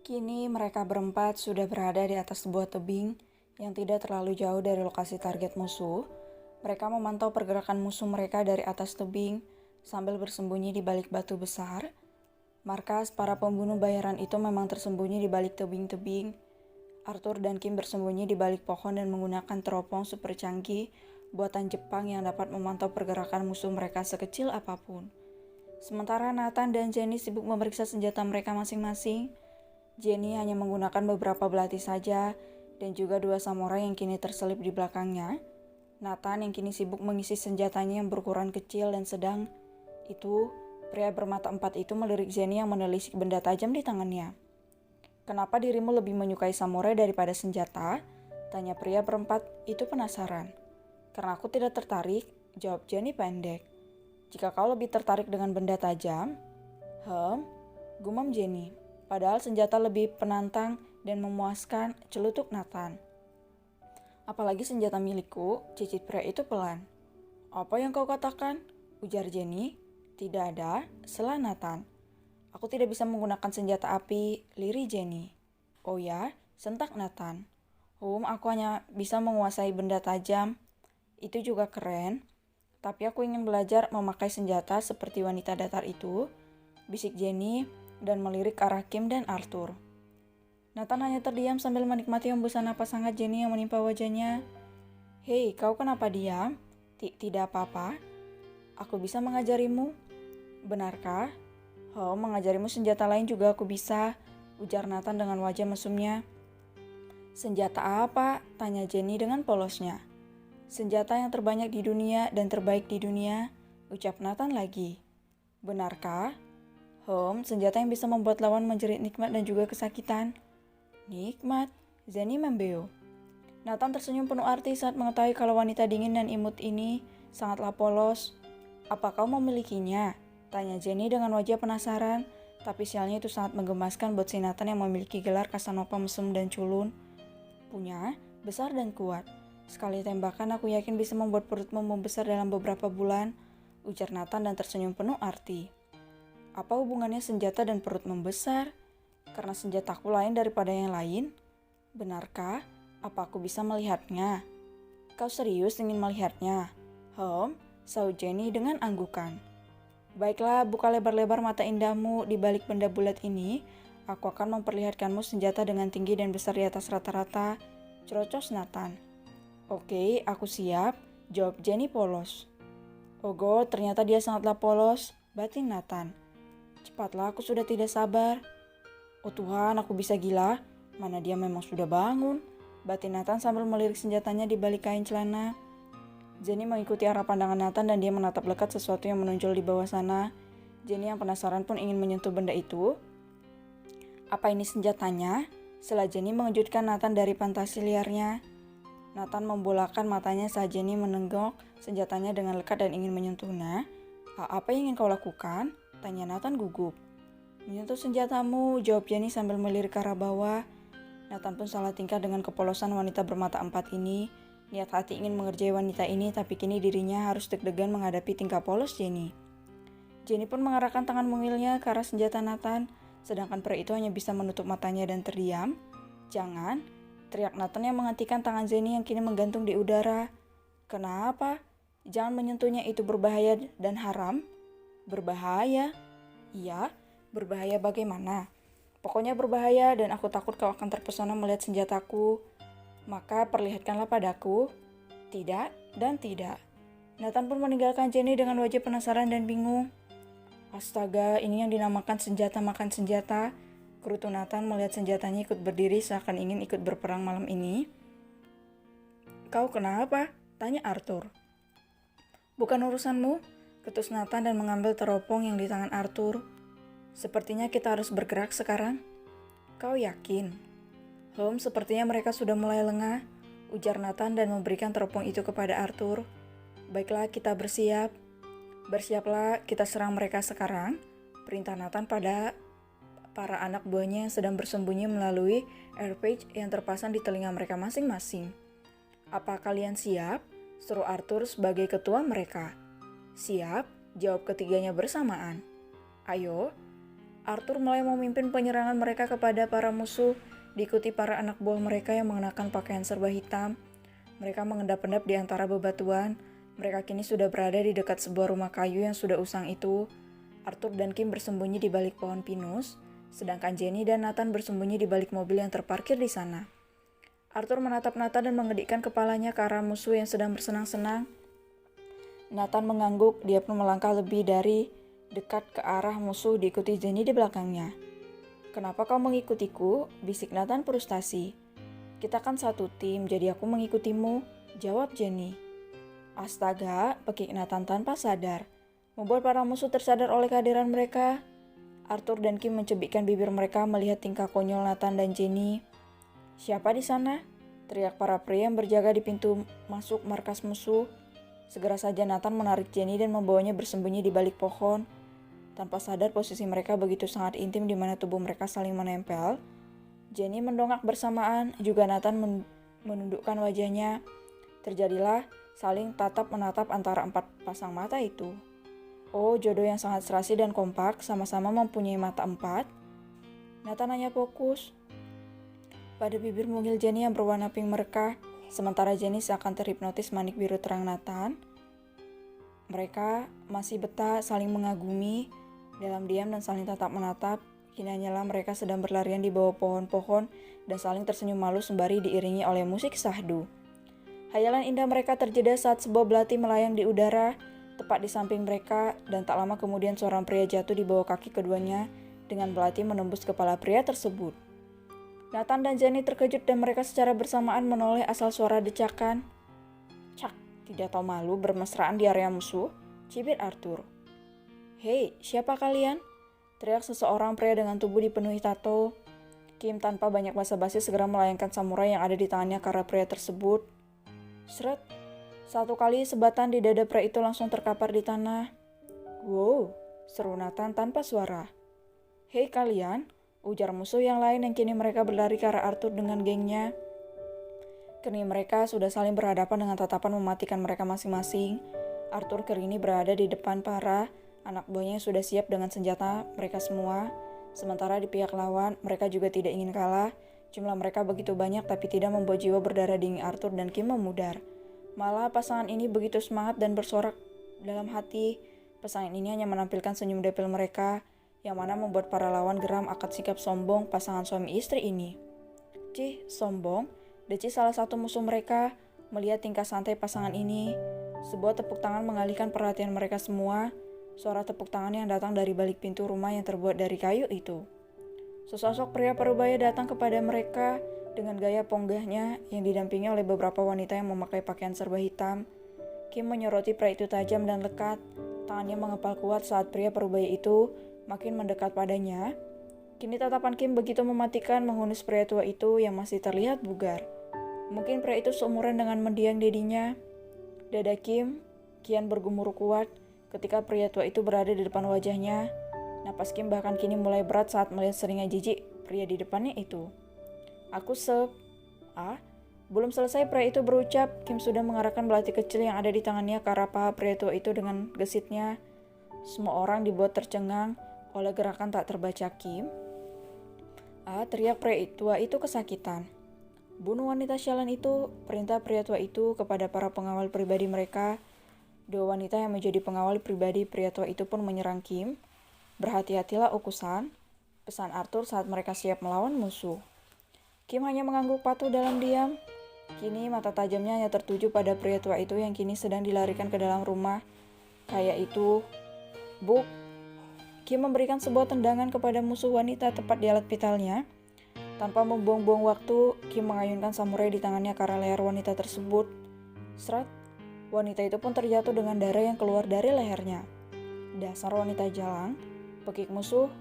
Kini mereka berempat sudah berada di atas sebuah tebing yang tidak terlalu jauh dari lokasi target musuh. Mereka memantau pergerakan musuh mereka dari atas tebing sambil bersembunyi di balik batu besar. Markas para pembunuh bayaran itu memang tersembunyi di balik tebing-tebing. Arthur dan Kim bersembunyi di balik pohon dan menggunakan teropong super canggih buatan Jepang yang dapat memantau pergerakan musuh mereka sekecil apapun. Sementara Nathan dan Jenny sibuk memeriksa senjata mereka masing-masing. Jenny hanya menggunakan beberapa belati saja dan juga 2 samurai yang kini terselip di belakangnya. Nathan yang kini sibuk mengisi senjatanya yang berukuran kecil dan sedang. Itu, pria bermata 4 itu melirik Jenny yang menelisik benda tajam di tangannya. "Kenapa dirimu lebih menyukai samurai daripada senjata?" tanya pria berempat itu penasaran. "Karena aku tidak tertarik," jawab Jenny pendek. "Jika kau lebih tertarik dengan benda tajam?" Gumam Jenny. "Padahal senjata lebih penantang dan memuaskan," celutuk Nathan. "Apalagi senjata milikku," cicit pria itu pelan. "Apa yang kau katakan?" ujar Jenny. "Tidak ada," sela Nathan. "Aku tidak bisa menggunakan senjata api," lirih Jenny. "Oh ya?" sentak Nathan. Aku hanya bisa menguasai benda tajam." "Itu juga keren. Tapi aku ingin belajar memakai senjata seperti wanita datar itu," bisik Jenny dan melirik ke arah Kim dan Arthur. Nathan hanya terdiam sambil menikmati hembusan napas hangat Jenny yang menimpa wajahnya. "Hei, kau kenapa diam?" Tidak apa-apa. "Aku bisa mengajarimu." "Benarkah?" Mengajarimu senjata lain juga aku bisa," ujar Nathan dengan wajah mesumnya. "Senjata apa?" tanya Jenny dengan polosnya. "Senjata yang terbanyak di dunia dan terbaik di dunia," ucap Nathan lagi. "Benarkah?" Senjata yang bisa membuat lawan menjerit nikmat dan juga kesakitan." "Nikmat?" Jenny membeo. Nathan tersenyum penuh arti saat mengetahui kalau wanita dingin dan imut ini sangatlah polos. "Apa kau memilikinya?" tanya Jenny dengan wajah penasaran, tapi sialnya itu sangat menggemaskan buat si Nathan yang memiliki gelar Casanova mesum dan culun. "Punya, besar dan kuat. Sekali tembakan aku yakin bisa membuat perutmu membesar dalam beberapa bulan," ujar Nathan dan tersenyum penuh arti. "Apa hubungannya senjata dan perut membesar? Karena senjataku lain daripada yang lain?" "Benarkah? Apa aku bisa melihatnya?" "Kau serius ingin melihatnya?" Saut Jenny dengan anggukan. "Baiklah, buka lebar-lebar mata indahmu di balik benda bulat ini. Aku akan memperlihatkanmu senjata dengan tinggi dan besar di atas rata-rata," cerocos Nathan. "Oke, aku siap," jawab Jenny polos. "Ogo, ternyata dia sangatlah polos," batin Nathan. "Cepatlah, aku sudah tidak sabar." "Oh Tuhan, aku bisa gila. Mana dia memang sudah bangun," batin Nathan sambil melirik senjatanya di balik kain celana. Jenny mengikuti arah pandangan Nathan dan dia menatap lekat sesuatu yang menonjol di bawah sana. Jenny yang penasaran pun ingin menyentuh benda itu. "Apa ini senjatanya?" sela Jenny mengejutkan Nathan dari fantasi liarnya. Nathan membolakan matanya saat Jenny menenggok senjatanya dengan lekat dan ingin menyentuhnya. "Apa yang ingin kau lakukan?" tanya Nathan gugup. "Menyentuh senjatamu," jawab Jenny sambil melirik ke arah bawah. Nathan pun salah tingkah dengan kepolosan wanita bermata 4 ini. Niat hati ingin mengerjai wanita ini, tapi kini dirinya harus deg-degan menghadapi tingkah polos Jenny. Jenny pun mengarahkan tangan mungilnya ke arah senjata Nathan, sedangkan pria itu hanya bisa menutup matanya dan terdiam. "Jangan!" teriak Nathan yang menghentikan tangan Jenny yang kini menggantung di udara. "Kenapa? Jangan menyentuhnya, itu berbahaya dan haram." "Berbahaya?" "Iya, berbahaya bagaimana?" "Pokoknya berbahaya dan aku takut kau akan terpesona melihat senjataku." "Maka perlihatkanlah padaku." "Tidak dan tidak." Nathan pun meninggalkan Jenny dengan wajah penasaran dan bingung. "Astaga, ini yang dinamakan senjata makan senjata," kerutu Nathan melihat senjatanya ikut berdiri seakan ingin ikut berperang malam ini. "Kau kenapa?" tanya Arthur. "Bukan urusanmu," ketus Nathan dan mengambil teropong yang di tangan Arthur. "Sepertinya kita harus bergerak sekarang." "Kau yakin?" Sepertinya mereka sudah mulai lengah," ujar Nathan dan memberikan teropong itu kepada Arthur. Baiklah, kita bersiap. Bersiaplah, kita serang mereka sekarang. Perintah Nathan pada para anak buahnya yang sedang bersembunyi melalui airpage yang terpasang di telinga mereka masing-masing. Apa kalian siap? Seru Arthur sebagai ketua mereka. Siap, jawab ketiganya bersamaan. Ayo. Arthur mulai memimpin penyerangan mereka kepada para musuh, diikuti para anak buah mereka yang mengenakan pakaian serba hitam. Mereka mengendap-endap di antara bebatuan. Mereka kini sudah berada di dekat sebuah rumah kayu yang sudah usang itu. Arthur dan Kim bersembunyi di balik pohon pinus, sedangkan Jenny dan Nathan bersembunyi di balik mobil yang terparkir di sana. Arthur menatap Nathan dan mengedikkan kepalanya ke arah musuh yang sedang bersenang-senang. Nathan mengangguk, dia pun melangkah lebih dari dekat ke arah musuh diikuti Jenny di belakangnya. Kenapa kau mengikutiku? Bisik Nathan frustasi. Kita kan satu tim, jadi aku mengikutimu, jawab Jenny. Astaga, pekik Nathan tanpa sadar, membuat para musuh tersadar oleh kehadiran mereka. Arthur dan Kim mencubitkan bibir mereka melihat tingkah konyol Nathan dan Jenny. Siapa di sana? Teriak para pria yang berjaga di pintu masuk markas musuh. Segera saja Nathan menarik Jenny dan membawanya bersembunyi di balik pohon. Tanpa sadar posisi mereka begitu sangat intim di mana tubuh mereka saling menempel. Jenny mendongak bersamaan, juga Nathan menundukkan wajahnya. Terjadilah saling tatap menatap antara 4 pasang mata itu. Oh, jodoh yang sangat serasi dan kompak, sama-sama mempunyai mata 4. Nathan hanya fokus pada bibir mungil Jenny yang berwarna pink merekah, sementara Jenny seakan terhipnotis manik biru terang Nathan. Mereka masih betah saling mengagumi, dalam diam dan saling tatap menatap. Kini hanyalah mereka sedang berlarian di bawah pohon-pohon dan saling tersenyum malu sembari diiringi oleh musik syahdu. Hayalan indah mereka terjeda saat sebuah belati melayang di udara, tepat di samping mereka, dan tak lama kemudian seorang pria jatuh di bawah kaki keduanya dengan belati menembus kepala pria tersebut. Nathan dan Jenny terkejut dan mereka secara bersamaan menoleh asal suara decakan. Cak, tidak tahu malu bermesraan di area musuh, cibir Arthur. Hei, siapa kalian? Teriak seseorang pria dengan tubuh dipenuhi tato. Kim tanpa banyak basa-basi segera melayangkan samurai yang ada di tangannya ke arah pria tersebut. Seret, satu kali sebatan di dada pria itu langsung terkapar di tanah. Wow, seru Nathan tanpa suara. Hei kalian, ujar musuh yang lain yang kini mereka berlari ke arah Arthur dengan gengnya. Kini mereka sudah saling berhadapan dengan tatapan mematikan mereka masing-masing. Arthur kini berada di depan para anak buahnya yang sudah siap dengan senjata mereka semua. Sementara di pihak lawan, mereka juga tidak ingin kalah. Jumlah mereka begitu banyak tapi tidak membuat jiwa berdarah dingin Arthur dan Kim memudar. Malah pasangan ini begitu semangat dan bersorak dalam hati. Pasangan ini hanya menampilkan senyum depil mereka, yang mana membuat para lawan geram akan sikap sombong pasangan suami istri ini. Cih, sombong, deci salah satu musuh mereka melihat tingkah santai pasangan ini. Sebuah tepuk tangan mengalihkan perhatian mereka semua. Suara tepuk tangan yang datang dari balik pintu rumah yang terbuat dari kayu itu. Sesosok pria parubaya datang kepada mereka dengan gaya ponggahnya yang didampingi oleh beberapa wanita yang memakai pakaian serba hitam. Kim menyoroti pria itu tajam dan lekat. Tangannya mengepal kuat saat pria parubaya itu makin mendekat padanya. Kini tatapan Kim begitu mematikan menghunus pria tua itu yang masih terlihat bugar. Mungkin pria itu seumuran dengan mendiang dedinya. Dada Kim kian bergemuruh kuat ketika pria tua itu berada di depan wajahnya. Napas Kim bahkan kini mulai berat saat melihat seringnya jijik pria di depannya itu. Aku sep. Belum selesai pria itu berucap, Kim sudah mengarahkan belati kecil yang ada di tangannya ke arah paha pria tua itu dengan gesitnya. Semua orang dibuat tercengang oleh gerakan tak terbaca Kim. Teriak pria tua itu kesakitan. Bunuh wanita sialan itu, perintah pria tua itu kepada para pengawal pribadi mereka. Dua wanita yang menjadi pengawal pribadi pria tua itu pun menyerang Kim. Berhati-hatilah ukusan, pesan Arthur saat mereka siap melawan musuh. Kim hanya mengangguk patuh dalam diam. Kini mata tajamnya hanya tertuju pada pria tua itu yang kini sedang dilarikan ke dalam rumah. Kayak itu, Buk. Kim memberikan sebuah tendangan kepada musuh wanita tepat di alat vitalnya. Tanpa membuang-buang waktu, Kim mengayunkan samurai di tangannya ke arah leher wanita tersebut. Seret, wanita itu pun terjatuh dengan darah yang keluar dari lehernya. Dasar wanita jalang, pekik musuh.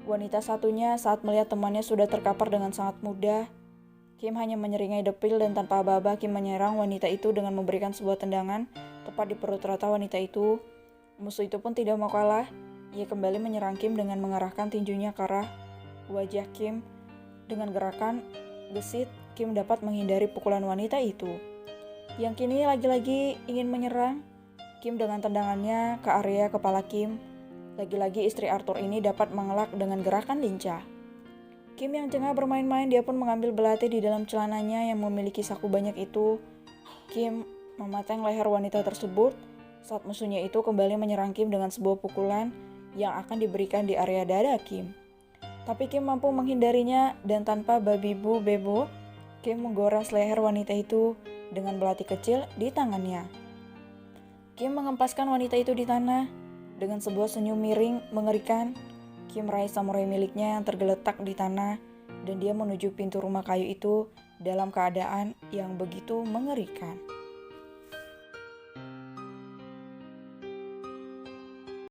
Wanita satunya saat melihat temannya sudah terkapar dengan sangat mudah. Kim hanya menyeringai depil dan tanpa aba-aba Kim menyerang wanita itu dengan memberikan sebuah tendangan tepat di perut rata wanita itu. Musuh itu pun tidak mau kalah. Ia kembali menyerang Kim dengan mengarahkan tinjunya ke arah wajah Kim. Dengan gerakan gesit, Kim dapat menghindari pukulan wanita itu. Yang kini lagi-lagi ingin menyerang Kim dengan tendangannya ke area kepala Kim. Lagi-lagi istri Arthur ini dapat mengelak dengan gerakan lincah. Kim yang jengah bermain-main, dia pun mengambil belati di dalam celananya yang memiliki saku banyak itu. Kim memateng leher wanita tersebut saat musuhnya itu kembali menyerang Kim dengan sebuah pukulan yang akan diberikan di area dada Kim. Tapi Kim mampu menghindarinya dan tanpa babi bu bebo, Kim menggores leher wanita itu dengan belati kecil di tangannya. Kim mengempaskan wanita itu di tanah dengan sebuah senyum miring mengerikan. Kim meraih samurai miliknya yang tergeletak di tanah dan dia menuju pintu rumah kayu itu dalam keadaan yang begitu mengerikan.